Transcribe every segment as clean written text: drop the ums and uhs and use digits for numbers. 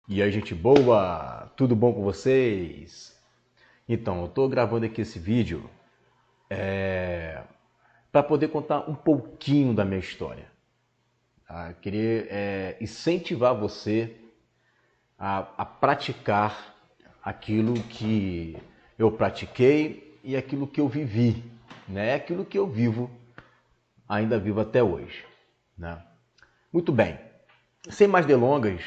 E aí, gente boa? Tudo bom com vocês? Então, eu estou gravando aqui esse vídeo para poder contar um pouquinho da minha história. Tá? Querer incentivar você a praticar aquilo que eu pratiquei e aquilo que eu vivi, né? Aquilo que eu vivo, ainda vivo até hoje, né? Muito bem, sem mais delongas,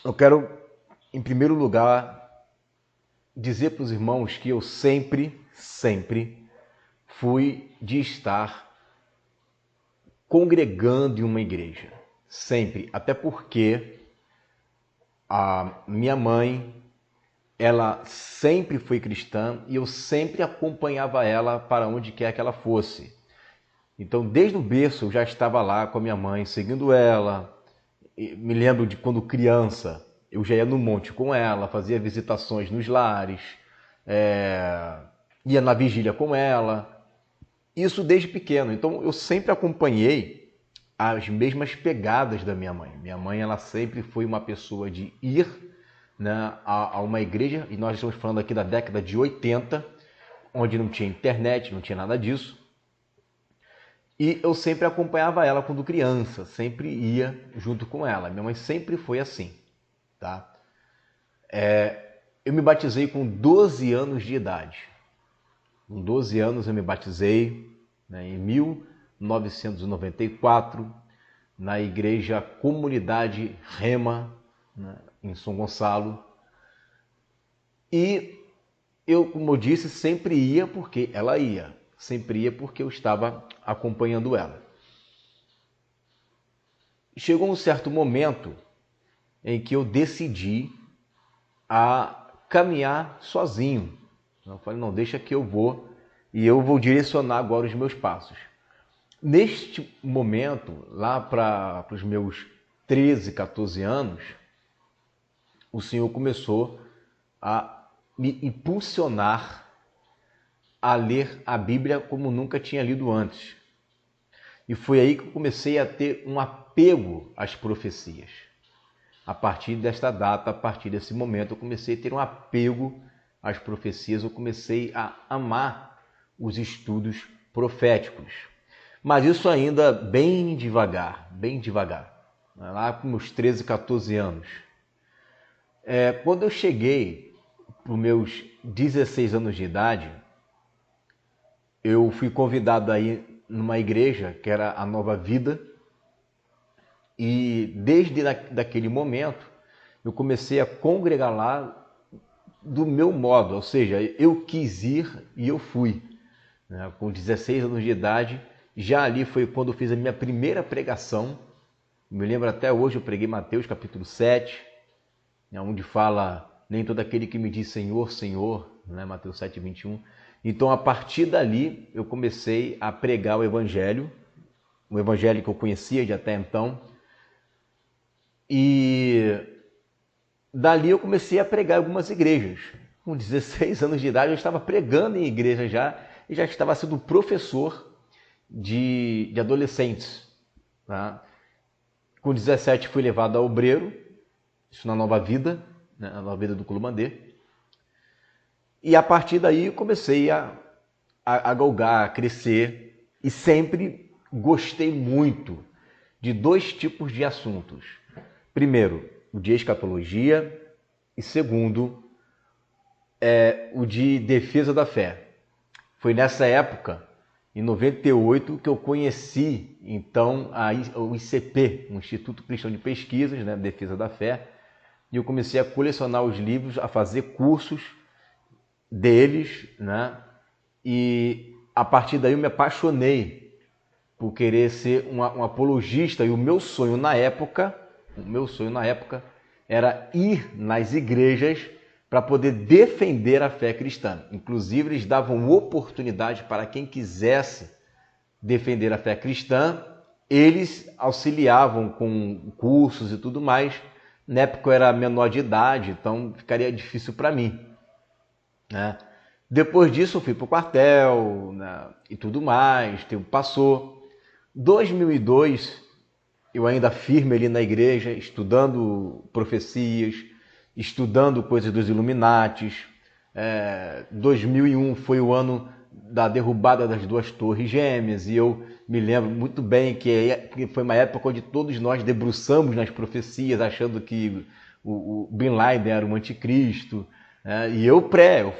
eu quero, em primeiro lugar, dizer para os irmãos que eu sempre fui de estar congregando em uma igreja. Sempre. Até porque a minha mãe, ela sempre foi cristã e eu sempre acompanhava ela para onde quer que ela fosse. Então, desde o berço, eu já estava lá com a minha mãe, seguindo ela. Me lembro de quando criança, eu já ia no monte com ela, fazia visitações nos lares, ia na vigília com ela. Isso desde pequeno. Então eu sempre acompanhei as mesmas pegadas da minha mãe. Minha mãe, ela sempre foi uma pessoa de ir, né, a uma igreja, e nós estamos falando aqui da década de 80, onde não tinha internet, não tinha nada disso. E eu sempre acompanhava ela quando criança, sempre ia junto com ela. Minha mãe sempre foi assim, tá? Eu me batizei com 12 anos de idade. Com 12 anos eu me batizei, né, em 1994, na igreja Comunidade Rema, né, em São Gonçalo. E eu, como eu disse, sempre ia porque ela ia. Sempre ia porque eu estava acompanhando ela. Chegou um certo momento em que eu decidi a caminhar sozinho. Eu falei, não, deixa que eu vou e eu vou direcionar agora os meus passos. Neste momento, lá para os meus 13, 14 anos, o Senhor começou a me impulsionar a ler a Bíblia como nunca tinha lido antes. E foi aí que eu comecei a ter um apego às profecias. A partir desta data, a partir desse momento, eu comecei a ter um apego às profecias, eu comecei a amar os estudos proféticos. Mas isso ainda bem devagar, lá com meus 13, 14 anos. Quando eu cheguei para os meus 16 anos de idade, eu fui convidado aí numa igreja que era a Nova Vida, e desde daquele momento eu comecei a congregar lá do meu modo, ou seja, eu quis ir e eu fui. Né? Com 16 anos de idade, já ali foi quando eu fiz a minha primeira pregação. Me lembro até hoje, eu preguei Mateus capítulo 7, né, onde fala, nem todo aquele que me diz Senhor, Senhor, né, Mateus 7, 21. Então, a partir dali, eu comecei a pregar o evangelho que eu conhecia de até então. E dali eu comecei a pregar em algumas igrejas. Com 16 anos de idade, eu estava pregando em igreja já, e já estava sendo professor de adolescentes. Tá? Com 17 fui levado a obreiro, isso na Nova Vida, né, na Nova Vida do Culumandê. E a partir daí eu comecei a galgar, a crescer, e sempre gostei muito de dois tipos de assuntos. Primeiro, o de escatologia, e segundo, o de defesa da fé. Foi nessa época, em 98, que eu conheci então o ICP, o Instituto Cristão de Pesquisas, né, Defesa da Fé, e eu comecei a colecionar os livros, a fazer cursos deles, né, e a partir daí eu me apaixonei por querer ser um apologista, e o meu sonho na época era ir nas igrejas para poder defender a fé cristã. Inclusive, eles davam oportunidade para quem quisesse defender a fé cristã, eles auxiliavam com cursos e tudo mais. Na época eu era menor de idade, então ficaria difícil para mim, né? Depois disso eu fui para o quartel, né, e tudo mais, o tempo passou. 2002 eu ainda firme ali na igreja, estudando profecias, estudando coisas dos Illuminatis. 2001 foi o ano da derrubada das duas torres gêmeas, e eu me lembro muito bem que foi uma época onde todos nós debruçamos nas profecias, achando que o Bin Laden era um anticristo, e eu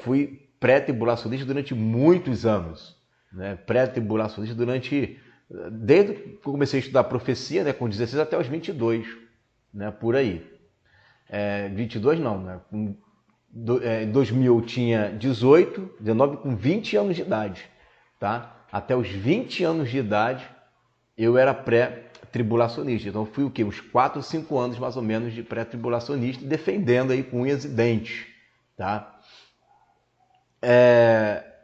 fui pré-tribulacionista durante muitos anos, né? Pré-tribulacionista desde que eu comecei a estudar profecia, né, com 16 até os 22, né, por aí. 22 não, né? Em 2000 eu tinha 18, 19, com 20 anos de idade, tá? Até os 20 anos de idade eu era pré-tribulacionista. Então fui o quê? Uns 4 ou 5 anos mais ou menos de pré-tribulacionista, defendendo aí com unhas e dentes, tá?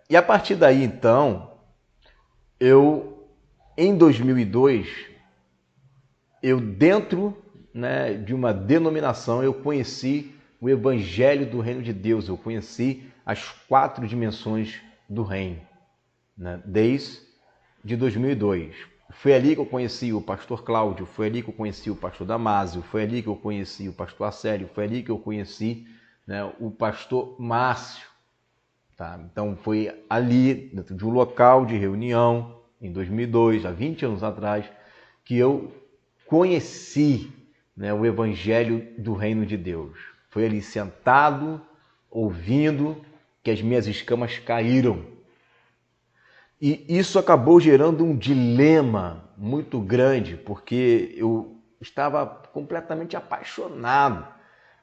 E a partir daí, então, em 2002, dentro, né, de uma denominação, eu conheci o Evangelho do Reino de Deus, eu conheci as 4 dimensões do Reino, né, desde 2002. Foi ali que eu conheci o pastor Cláudio, foi ali que eu conheci o pastor Damásio, foi ali que eu conheci o pastor Acélio, foi ali que eu conheci, né, o pastor Márcio. Tá? Então foi ali, dentro de um local de reunião, em 2002, há 20 anos atrás, que eu conheci, né, o Evangelho do Reino de Deus. Foi ali sentado, ouvindo, que as minhas escamas caíram. E isso acabou gerando um dilema muito grande, porque eu estava completamente apaixonado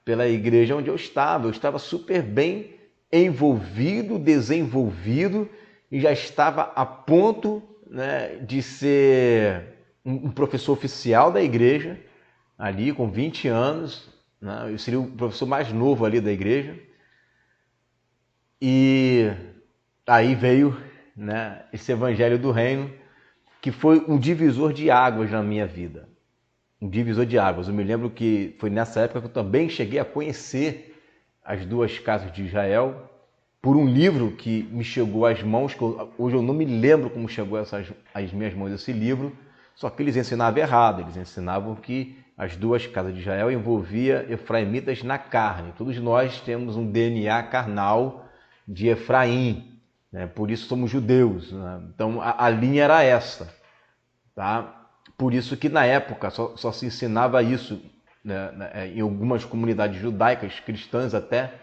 pela igreja onde eu estava super bem envolvido, desenvolvido, e já estava a ponto, né, de ser um professor oficial da igreja, ali com 20 anos, né? Eu seria o professor mais novo ali da igreja. E aí veio, né, esse Evangelho do Reino, que foi um divisor de águas na minha vida. Um divisor de águas. Eu me lembro que foi nessa época que eu também cheguei a conhecer as duas casas de Israel, por um livro que me chegou às mãos, que hoje eu não me lembro como chegou às minhas mãos esse livro, só que eles ensinavam errado, eles ensinavam que as duas casas de Israel envolvia efraimitas na carne. Todos nós temos um DNA carnal de Efraim, né? Por isso somos judeus, né? Então a linha era essa, tá? Por isso que na época só se ensinava isso, né, em algumas comunidades judaicas, cristãs até,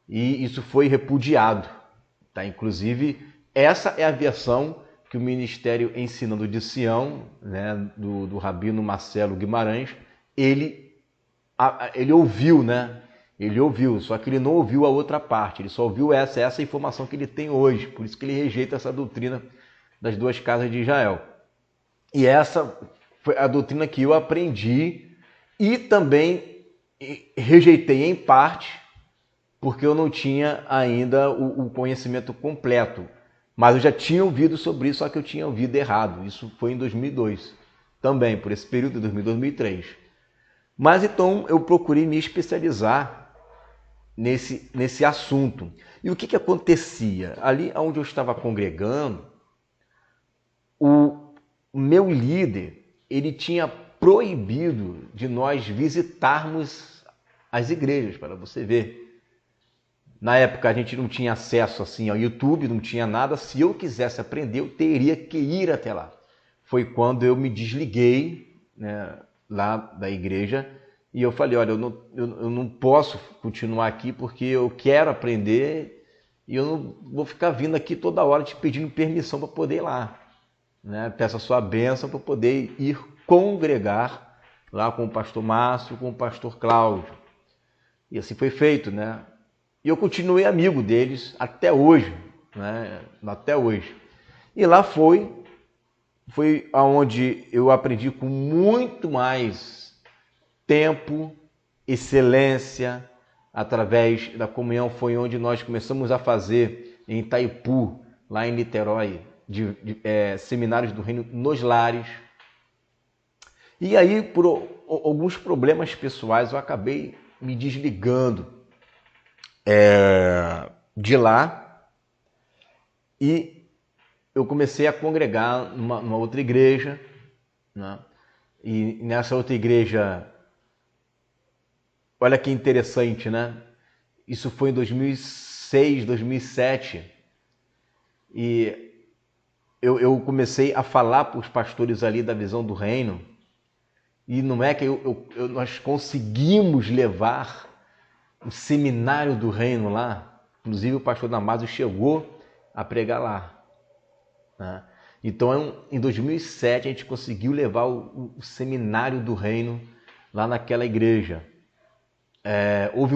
e isso foi repudiado, tá? Inclusive, essa é a versão que o Ministério Ensinando de Sião, né, do Rabino Marcelo Guimarães, ele ouviu, né? Ele ouviu, só que ele não ouviu a outra parte, ele só ouviu essa informação que ele tem hoje, por isso que ele rejeita essa doutrina das duas casas de Israel. E essa foi a doutrina que eu aprendi e também rejeitei em parte, porque eu não tinha ainda o conhecimento completo. Mas eu já tinha ouvido sobre isso, só que eu tinha ouvido errado. Isso foi em 2002, também, por esse período de 2002, 2003. Mas então eu procurei me especializar nesse assunto. E o que acontecia? Ali onde eu estava congregando, o meu líder, ele tinha proibido de nós visitarmos as igrejas, para você ver. Na época a gente não tinha acesso assim ao YouTube, não tinha nada. Se eu quisesse aprender, eu teria que ir até lá. Foi quando eu me desliguei, né, lá da igreja, e eu falei, olha, eu não posso continuar aqui porque eu quero aprender e eu não vou ficar vindo aqui toda hora te pedindo permissão para poder ir lá, né? Peço a sua bênção para poder ir congregar lá com o pastor Márcio, com o pastor Cláudio. E assim foi feito, né? E eu continuei amigo deles até hoje, né? Até hoje. E lá foi aonde eu aprendi com muito mais tempo, excelência, através da comunhão. Foi onde nós começamos a fazer em Itaipu, lá em Niterói, seminários do Reino nos lares. E aí, por alguns problemas pessoais, eu acabei me desligando de lá, e eu comecei a congregar numa outra igreja, né? E nessa outra igreja, olha que interessante, né? Isso foi em 2006, 2007. E eu comecei a falar para os pastores ali da visão do reino. E não é que nós conseguimos levar o seminário do reino lá. Inclusive o pastor Damásio chegou a pregar lá, né? Então em 2007 a gente conseguiu levar o seminário do reino lá naquela igreja. Houve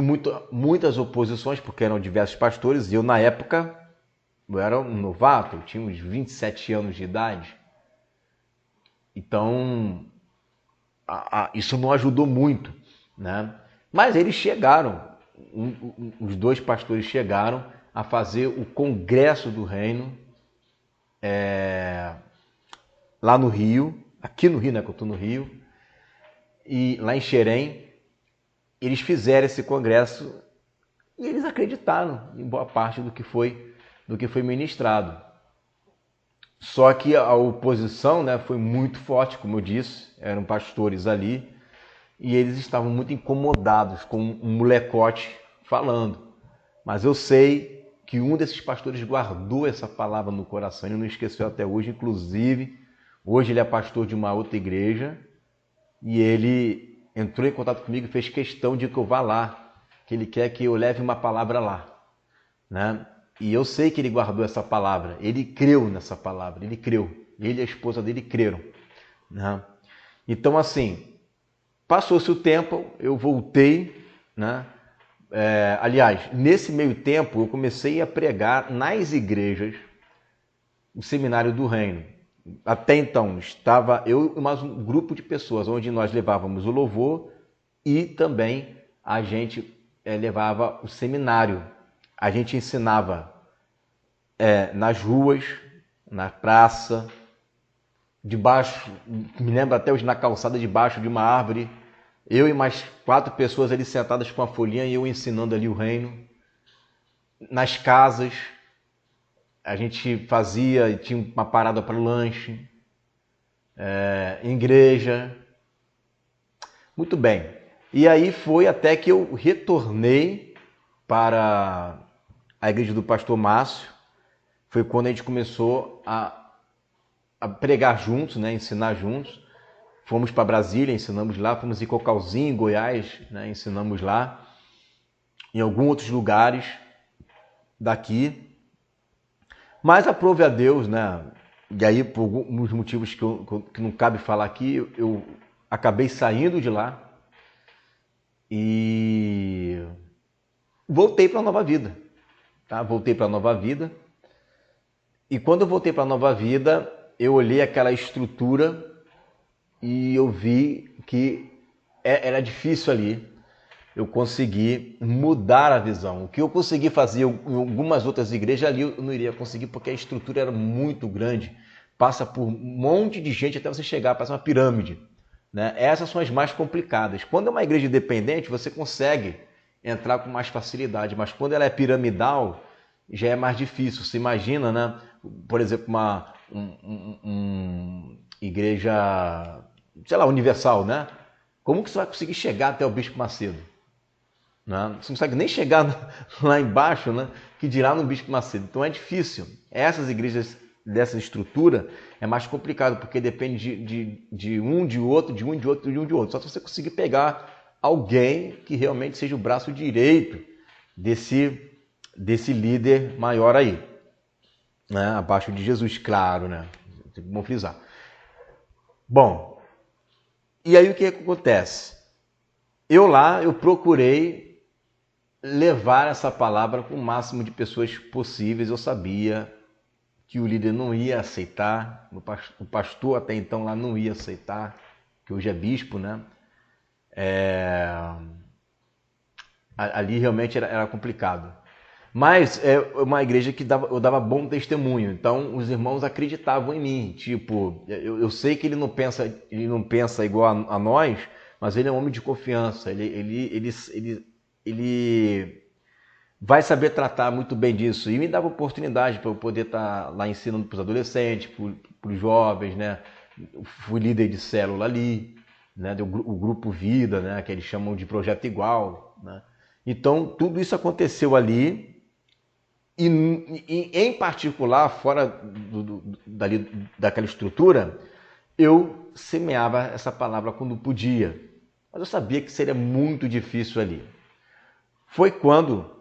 muitas oposições, porque eram diversos pastores, e eu na época eu era um novato, eu tinha uns 27 anos de idade. Então isso não ajudou muito, né? Mas eles chegaram, os dois pastores chegaram a fazer o Congresso do Reino lá no Rio, aqui no Rio, né, que eu estou no Rio, e lá em Xerém, eles fizeram esse congresso e eles acreditaram em boa parte do que foi ministrado. Só que a oposição, né, foi muito forte, como eu disse, eram pastores ali, e eles estavam muito incomodados com um molecote falando. Mas eu sei que um desses pastores guardou essa palavra no coração e não esqueceu até hoje. Inclusive, hoje ele é pastor de uma outra igreja e ele entrou em contato comigo e fez questão de que eu vá lá, que ele quer que eu leve uma palavra lá, né? E eu sei que ele guardou essa palavra, ele creu nessa palavra, ele creu. Ele e a esposa dele creram, né? Então, assim, passou-se o tempo, eu voltei, né? Aliás, nesse meio tempo, eu comecei a pregar nas igrejas o Seminário do Reino. Até então, estava eu e mais um grupo de pessoas, onde nós levávamos o louvor e também a gente levava o seminário. A gente ensinava nas ruas, na praça, debaixo, me lembro até hoje, na calçada debaixo de uma árvore, eu e mais 4 pessoas ali sentadas com a folhinha e eu ensinando ali o reino. Nas casas, a gente fazia, tinha uma parada para lanche, em igreja. Muito bem. E aí foi até que eu retornei para a igreja do pastor Márcio. Foi quando a gente começou a pregar juntos, né, ensinar juntos. Fomos para Brasília, ensinamos lá. Fomos em Cocalzinho, em Goiás, né, ensinamos lá. Em alguns outros lugares daqui. Mas aprove a Deus, né? E aí, por alguns motivos que não cabe falar aqui, eu acabei saindo de lá e voltei para a Nova Vida. Tá? Voltei para a Nova Vida. E quando eu voltei para a Nova Vida, eu olhei aquela estrutura e eu vi que era difícil ali eu consegui mudar a visão. O que eu consegui fazer em algumas outras igrejas, ali eu não iria conseguir, porque a estrutura era muito grande. Passa por um monte de gente até você chegar, parece uma pirâmide, né? Essas são as mais complicadas. Quando é uma igreja independente, você consegue entrar com mais facilidade, mas quando ela é piramidal, já é mais difícil. Você imagina, né? Por exemplo, uma igreja, sei lá, universal, né? Como que você vai conseguir chegar até o Bispo Macedo? Né? Você não consegue nem chegar lá embaixo, né? Que dirá no Bispo Macedo. Então é difícil. Essas igrejas dessa estrutura é mais complicado, porque depende de um, de outro, de um, de outro, de um, de outro. Só se você conseguir pegar alguém que realmente seja o braço direito desse líder maior aí, né? Abaixo de Jesus, claro, né? Vamos frisar. Bom, e aí o que acontece? Eu procurei levar essa palavra com o máximo de pessoas possíveis. Eu sabia que o líder não ia aceitar, o pastor até então lá não ia aceitar, que hoje é bispo, né? Ali realmente era complicado. Mas é uma igreja que eu dava bom testemunho, então os irmãos acreditavam em mim. Tipo, eu sei que ele não pensa igual a nós, mas ele é um homem de confiança. Ele vai saber tratar muito bem disso. E me dava oportunidade para eu poder estar lá ensinando para os adolescentes, para os jovens, né? fui líder de célula ali, né, o Grupo Vida, né, que eles chamam de Projeto Igual, né? Então, tudo isso aconteceu ali e em particular, fora daquela estrutura, eu semeava essa palavra quando podia, mas eu sabia que seria muito difícil ali. Foi quando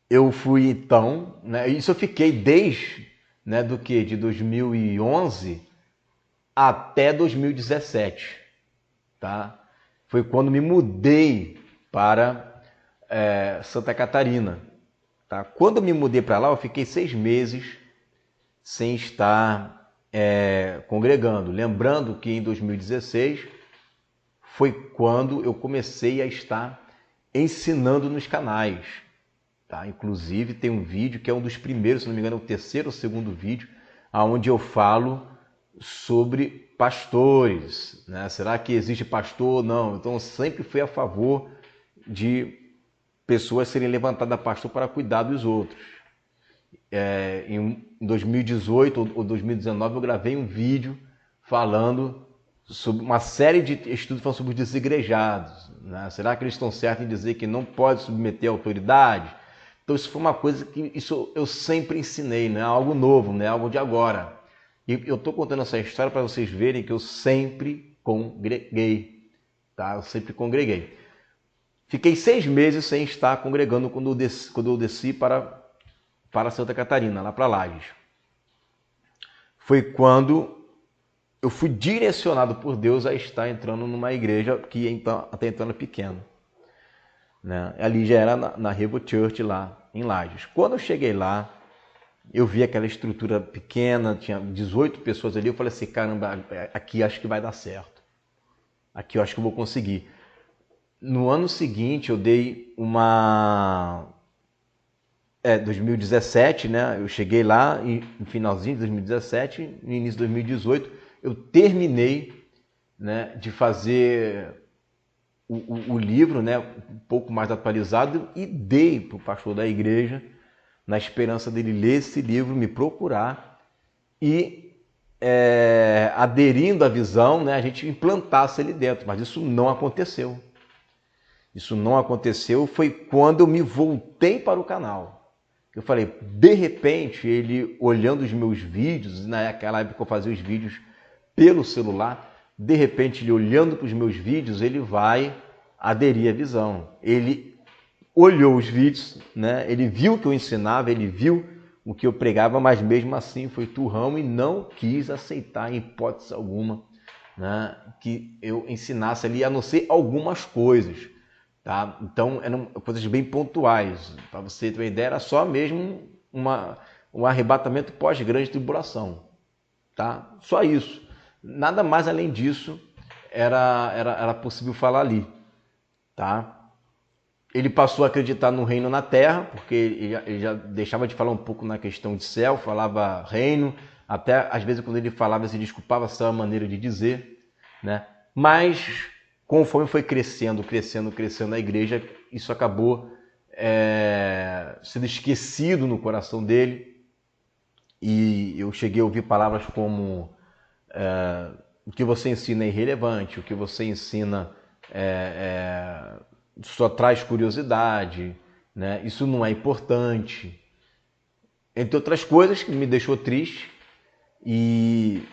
eu fui então, né, isso eu fiquei desde, né, de 2011 até 2017, tá? Foi quando me mudei para Santa Catarina, tá? Quando eu me mudei para lá, eu fiquei 6 meses sem estar congregando. Lembrando que em 2016 foi quando eu comecei a estar ensinando nos canais, tá? Inclusive tem um vídeo que é um dos primeiros, se não me engano é o terceiro ou segundo vídeo, onde eu falo sobre pastores, né? Será que existe pastor ou não? Então eu sempre fui a favor de pessoas serem levantadas a pastor para cuidar dos outros. Em 2018 ou 2019 eu gravei um vídeo falando sobre uma série de estudos falando sobre os desigrejados, né? Será que eles estão certos em dizer que não pode submeter a autoridade? Então isso foi uma coisa que isso eu sempre ensinei, não é algo novo, não é algo de agora. E eu estou contando essa história para vocês verem que eu sempre congreguei, tá? Eu sempre congreguei. Fiquei 6 meses sem estar congregando quando eu desci para Santa Catarina, lá para Lages. Foi quando eu fui direcionado por Deus a estar entrando numa igreja que até então era pequena, né? Ali já era na Revo Church, lá em Lages. Quando eu cheguei lá, eu vi aquela estrutura pequena, tinha 18 pessoas ali, eu falei assim, caramba, aqui acho que vai dar certo. Aqui eu acho que eu vou conseguir. No ano seguinte, eu dei 2017, né? Eu cheguei lá no finalzinho de 2017, no início de 2018, eu terminei, né, de fazer o livro, né, um pouco mais atualizado, e dei para o pastor da igreja, na esperança dele ler esse livro, me procurar e, aderindo à visão, né, a gente implantasse ele dentro. Mas isso não aconteceu. Isso não aconteceu, foi quando eu me voltei para o canal. Eu falei, de repente, ele olhando os meus vídeos, naquela época eu fazia os vídeos pelo celular, de repente ele olhando para os meus vídeos, ele vai aderir à visão. Ele olhou os vídeos, né? Ele viu o que eu ensinava, ele viu o que eu pregava, mas mesmo assim foi turrão e não quis aceitar em hipótese alguma, né, que eu ensinasse ali, a não ser algumas coisas. Tá? Então eram coisas bem pontuais. Para você ter uma ideia, era só mesmo um arrebatamento pós-grande tribulação. Tá? Só isso. Nada mais além disso era possível falar ali. Tá? Ele passou a acreditar no reino na terra, porque ele já deixava de falar um pouco na questão de céu, falava reino, até às vezes quando ele falava se desculpava essa maneira de dizer, né? Mas conforme foi crescendo a igreja, isso acabou sendo esquecido no coração dele. E eu cheguei a ouvir palavras como o que você ensina é irrelevante, o que você ensina só traz curiosidade, né? Isso não é importante. Entre outras coisas que me deixou triste. E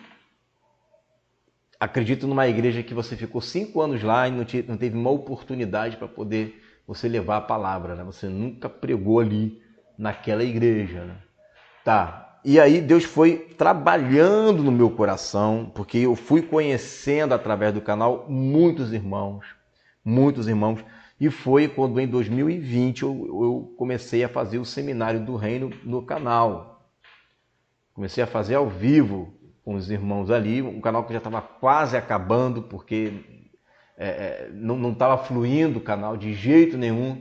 acredito numa igreja que você ficou 5 anos lá e não teve uma oportunidade para poder você levar a palavra, né? Você nunca pregou ali naquela igreja, né? Tá. E aí Deus foi trabalhando no meu coração, porque eu fui conhecendo através do canal muitos irmãos. E foi quando em 2020 eu comecei a fazer o Seminário do Reino no canal. Comecei a fazer ao vivo com os irmãos ali, um canal que já estava quase acabando, porque não estava fluindo o canal de jeito nenhum.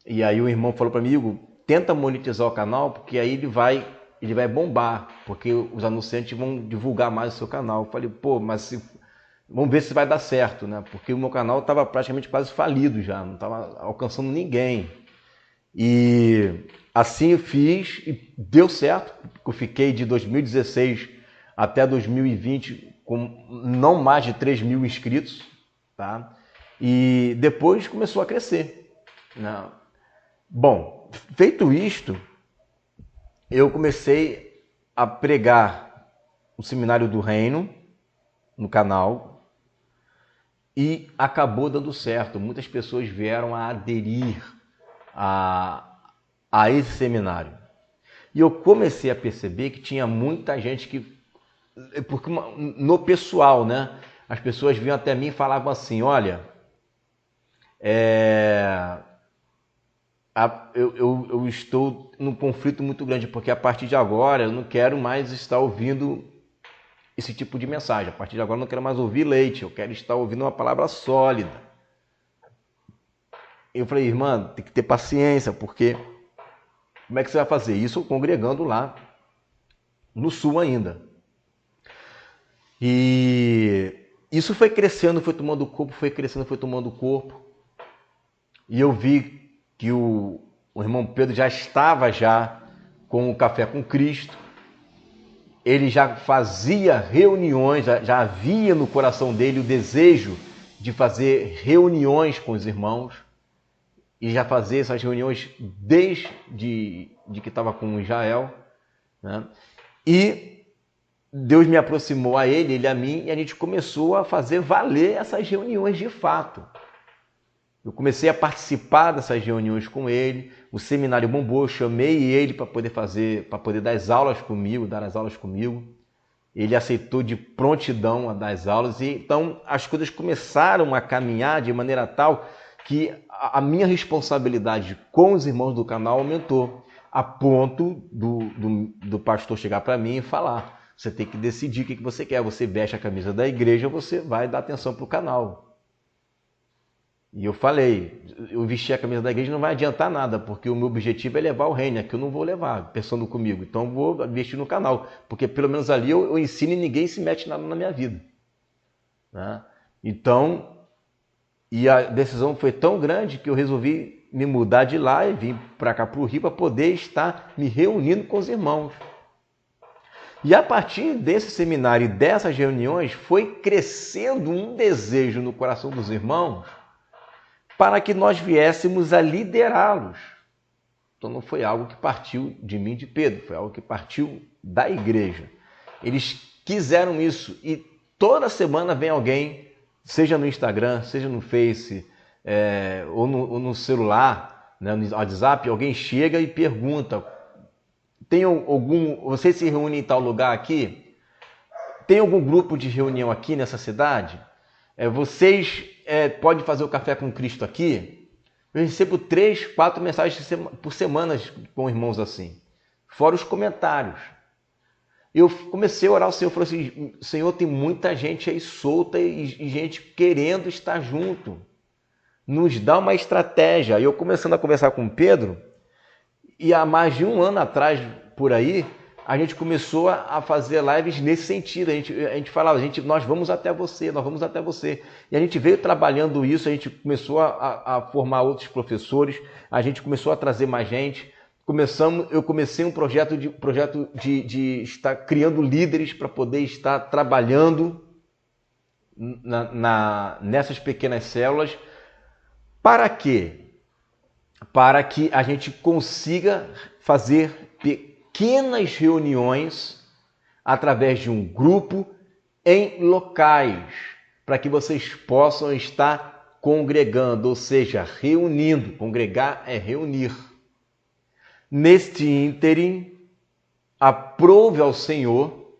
E aí o irmão falou para mim, Igor, tenta monetizar o canal, porque aí ele vai bombar, porque os anunciantes vão divulgar mais o seu canal. Eu falei, pô, mas vamos ver se vai dar certo, né? Porque o meu canal estava praticamente quase falido já, não estava alcançando ninguém. E assim eu fiz e deu certo. Eu fiquei de 2016 até 2020 com não mais de 3 mil inscritos, tá? E depois começou a crescer, né? Bom, feito isto, eu comecei a pregar o Seminário do Reino no canal e acabou dando certo. Muitas pessoas vieram a aderir a esse seminário. E eu comecei a perceber que tinha muita gente que... Porque no pessoal, né? As pessoas vinham até mim e falavam assim, olha, eu estou num conflito muito grande, porque a partir de agora eu não quero mais estar ouvindo esse tipo de mensagem. A partir de agora eu não quero mais ouvir leite, eu quero estar ouvindo uma palavra sólida. Eu falei, irmã, tem que ter paciência, porque como é que você vai fazer isso congregando lá no sul ainda? E isso foi crescendo, foi tomando corpo, foi crescendo, foi tomando corpo. E eu vi que o irmão Pedro já estava com o Café com Cristo. Ele já fazia reuniões, já havia no coração dele o desejo de fazer reuniões com os irmãos. E já fazia essas reuniões desde que estava com Israel, né? E Deus me aproximou a ele a mim, e a gente começou a fazer valer essas reuniões de fato. Eu comecei a participar dessas reuniões com ele, o seminário bombou, eu chamei ele para poder dar as aulas comigo. Ele aceitou de prontidão a dar as aulas, e então as coisas começaram a caminhar de maneira tal que a minha responsabilidade com os irmãos do canal aumentou, a ponto do pastor chegar para mim e falar, você tem que decidir o que você quer, você veste a camisa da igreja, você vai dar atenção para o canal. E eu falei, eu vestir a camisa da igreja não vai adiantar nada, porque o meu objetivo é levar o reino, aqui eu não vou levar, pensando comigo, então eu vou vestir no canal, porque pelo menos ali eu ensino e ninguém se mete nada na minha vida, né? Então, e a decisão foi tão grande que eu resolvi me mudar de lá e vim para cá para o Rio para poder estar me reunindo com os irmãos. E a partir desse seminário e dessas reuniões foi crescendo um desejo no coração dos irmãos para que nós viéssemos a liderá-los. Então não foi algo que partiu de mim, de Pedro, foi algo que partiu da igreja. Eles quiseram isso e toda semana vem alguém, seja no Instagram, seja no Face, ou no celular, né, no WhatsApp, alguém chega e pergunta, vocês se reúnem em tal lugar aqui? Tem algum grupo de reunião aqui nessa cidade? Vocês podem fazer o Café com Cristo aqui? Eu recebo 3, 4 mensagens por semana com irmãos assim, fora os comentários. Eu comecei a orar ao Senhor, falei assim, Senhor, tem muita gente aí solta e gente querendo estar junto. Nos dá uma estratégia. E eu começando a conversar com o Pedro, e há mais de um ano atrás, por aí, a gente começou a fazer lives nesse sentido. A gente falava, nós vamos até você, nós vamos até você. E a gente veio trabalhando isso, a gente começou a formar outros professores, a gente começou a trazer mais gente. Eu comecei um projeto de estar criando líderes para poder estar trabalhando nessas pequenas células. Para quê? Para que a gente consiga fazer pequenas reuniões através de um grupo em locais, para que vocês possam estar congregando, ou seja, reunindo. Congregar é reunir. Neste ínterim, aprove ao Senhor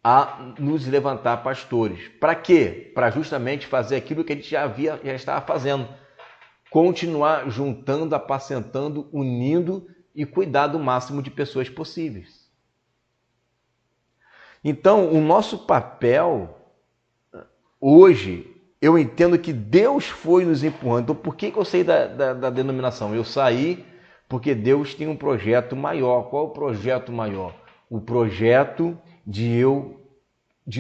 a nos levantar pastores. Para quê? Para justamente fazer aquilo que a gente já estava fazendo. Continuar juntando, apacentando, unindo e cuidar do máximo de pessoas possíveis. Então, o nosso papel hoje, eu entendo que Deus foi nos empurrando. Então, por que eu saí da denominação? Eu saí porque Deus tem um projeto maior. Qual é o projeto maior? O projeto de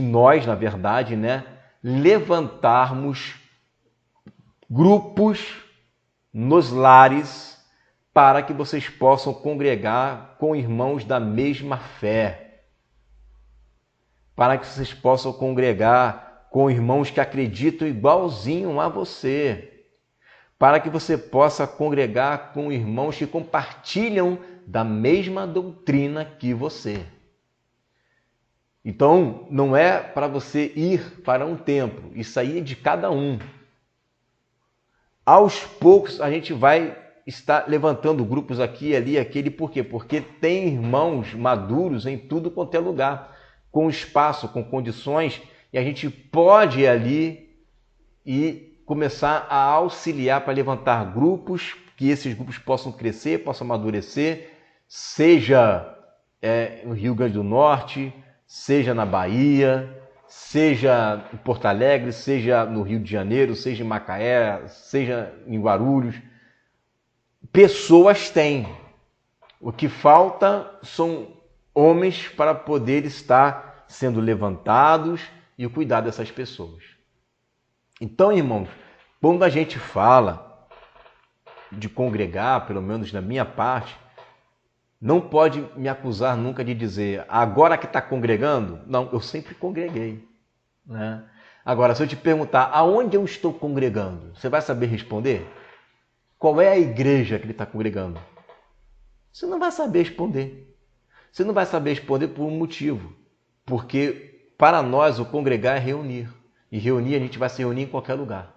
nós, na verdade, né, levantarmos grupos nos lares para que vocês possam congregar com irmãos da mesma fé. para que vocês possam congregar com irmãos que acreditam igualzinho a você, para que você possa congregar com irmãos que compartilham da mesma doutrina que você. Então, não é para você ir para um templo, isso aí é de cada um. Aos poucos a gente vai estar levantando grupos aqui, ali, aquele. Por quê? Porque tem irmãos maduros em tudo quanto é lugar, com espaço, com condições, e a gente pode ir ali e começar a auxiliar para levantar grupos, que esses grupos possam crescer, possam amadurecer, seja no Rio Grande do Norte, seja na Bahia, seja em Porto Alegre, seja no Rio de Janeiro, seja em Macaé, seja em Guarulhos. Pessoas têm. O que falta são homens para poder estar sendo levantados e cuidar dessas pessoas. Então, irmãos, quando a gente fala de congregar, pelo menos da minha parte, não pode me acusar nunca de dizer, agora que está congregando? Não, eu sempre congreguei, né? Agora, se eu te perguntar, aonde eu estou congregando? Você vai saber responder? Qual é a igreja que ele está congregando? Você não vai saber responder. Você não vai saber responder por um motivo. Porque para nós o congregar é reunir. E reunir a gente vai se reunir em qualquer lugar.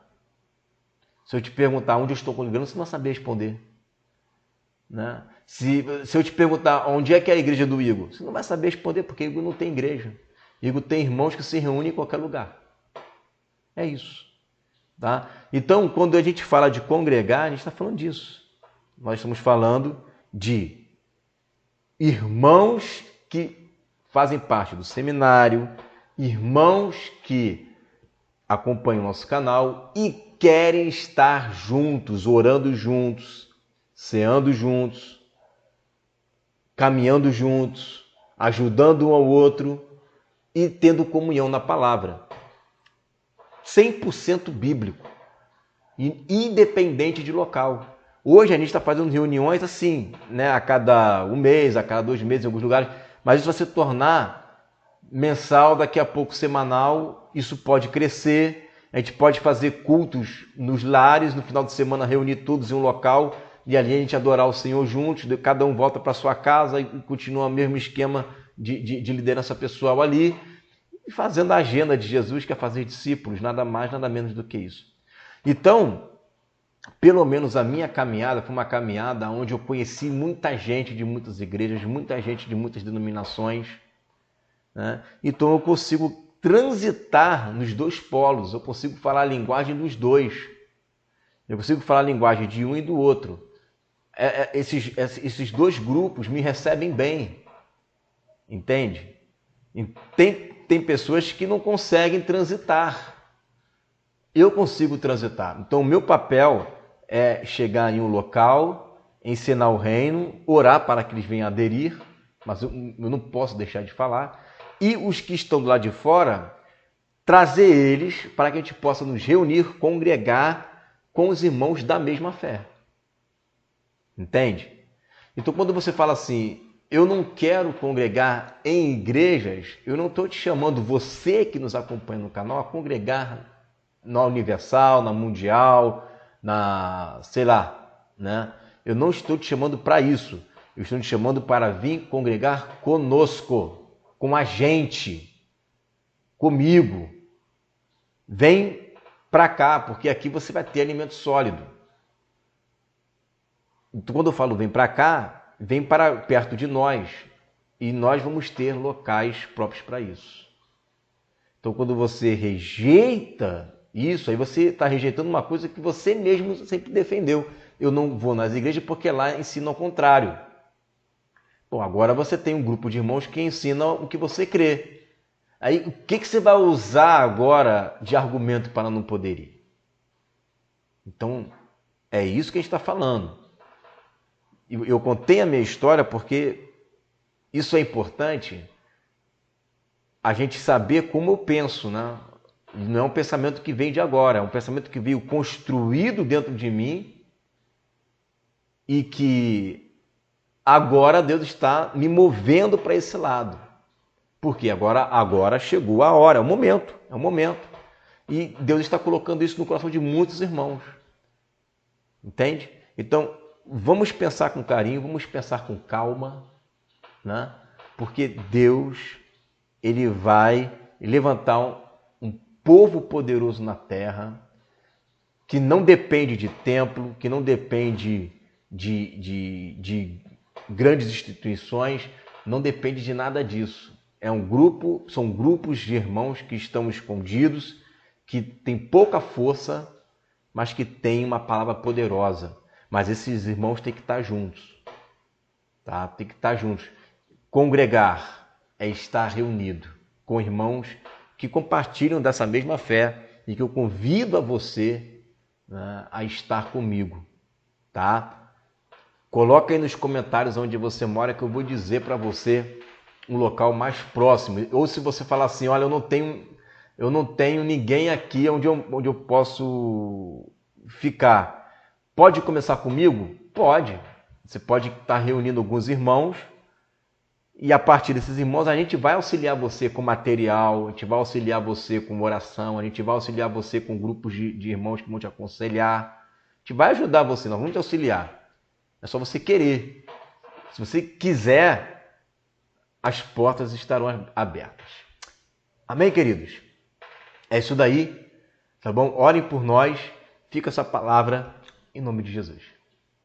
Se eu te perguntar onde eu estou congregando, você não vai saber responder, né? Se eu te perguntar onde é que é a igreja do Igor, você não vai saber responder, porque Igor não tem igreja. Igor tem irmãos que se reúnem em qualquer lugar. É isso. Tá? Então, quando a gente fala de congregar, a gente está falando disso. Nós estamos falando de irmãos que fazem parte do seminário, irmãos que acompanham o nosso canal e querem estar juntos, orando juntos, ceando juntos, caminhando juntos, ajudando um ao outro e tendo comunhão na palavra. 100% bíblico, independente de local. Hoje a gente está fazendo reuniões assim, né, a cada um mês, a cada 2 meses em alguns lugares, mas isso vai se tornar mensal, daqui a pouco semanal, isso pode crescer, a gente pode fazer cultos nos lares, no final de semana reunir todos em um local e ali a gente adorar o Senhor juntos, cada um volta para sua casa e continua o mesmo esquema de liderança pessoal ali, e fazendo a agenda de Jesus, que é fazer discípulos, nada mais, nada menos do que isso. Então, pelo menos a minha caminhada foi uma caminhada onde eu conheci muita gente de muitas igrejas, muita gente de muitas denominações, né? Então eu consigo transitar nos dois polos, eu consigo falar a linguagem dos dois, eu consigo falar a linguagem de um e do outro. Esses dois grupos me recebem bem, entende? Tem pessoas que não conseguem transitar. Eu consigo transitar. Então, o meu papel é chegar em um local, ensinar o reino, orar para que eles venham aderir, mas eu não posso deixar de falar. E os que estão do lado de fora, trazer eles para que a gente possa nos reunir, congregar com os irmãos da mesma fé. Entende? Então, quando você fala assim, eu não quero congregar em igrejas, eu não estou te chamando, você que nos acompanha no canal, a congregar na Universal, na Mundial, sei lá, né? Eu não estou te chamando para isso. Eu estou te chamando para vir congregar conosco, com a gente, comigo. Vem para cá, porque aqui você vai ter alimento sólido. Então, quando eu falo vem para cá, vem para perto de nós. E nós vamos ter locais próprios para isso. Então, quando você rejeita isso, aí você está rejeitando uma coisa que você mesmo sempre defendeu. Eu não vou nas igrejas porque lá ensinam ao contrário. Bom, agora você tem um grupo de irmãos que ensinam o que você crê. Aí, o que você vai usar agora de argumento para não poder ir? Então, é isso que a gente está falando. Eu contei a minha história porque isso é importante, a gente saber como eu penso, né? Não é um pensamento que vem de agora, é um pensamento que veio construído dentro de mim e que agora Deus está me movendo para esse lado. Porque agora chegou a hora, é o momento, é o momento. E Deus está colocando isso no coração de muitos irmãos. Entende? Então, vamos pensar com carinho, vamos pensar com calma, né? Porque Deus, Ele vai levantar um povo poderoso na terra, que não depende de templo, que não depende de grandes instituições, não depende de nada disso. São grupos de irmãos que estão escondidos, que têm pouca força, mas que têm uma palavra poderosa. Mas esses irmãos têm que estar juntos. Tá? Tem que estar juntos. Congregar é estar reunido com irmãos que compartilham dessa mesma fé e que eu convido a você, né, a estar comigo. Tá? Coloca aí nos comentários onde você mora que eu vou dizer para você um local mais próximo. Ou se você falar assim, olha, eu não tenho ninguém aqui onde eu posso ficar. Pode começar comigo? Pode. Você pode estar reunindo alguns irmãos e a partir desses irmãos a gente vai auxiliar você com material, a gente vai auxiliar você com oração, a gente vai auxiliar você com grupos de irmãos que vão te aconselhar. A gente vai ajudar você, nós vamos te auxiliar. É só você querer. Se você quiser, as portas estarão abertas. Amém, queridos? É isso daí, tá bom? Orem por nós. Fica essa palavra em nome de Jesus.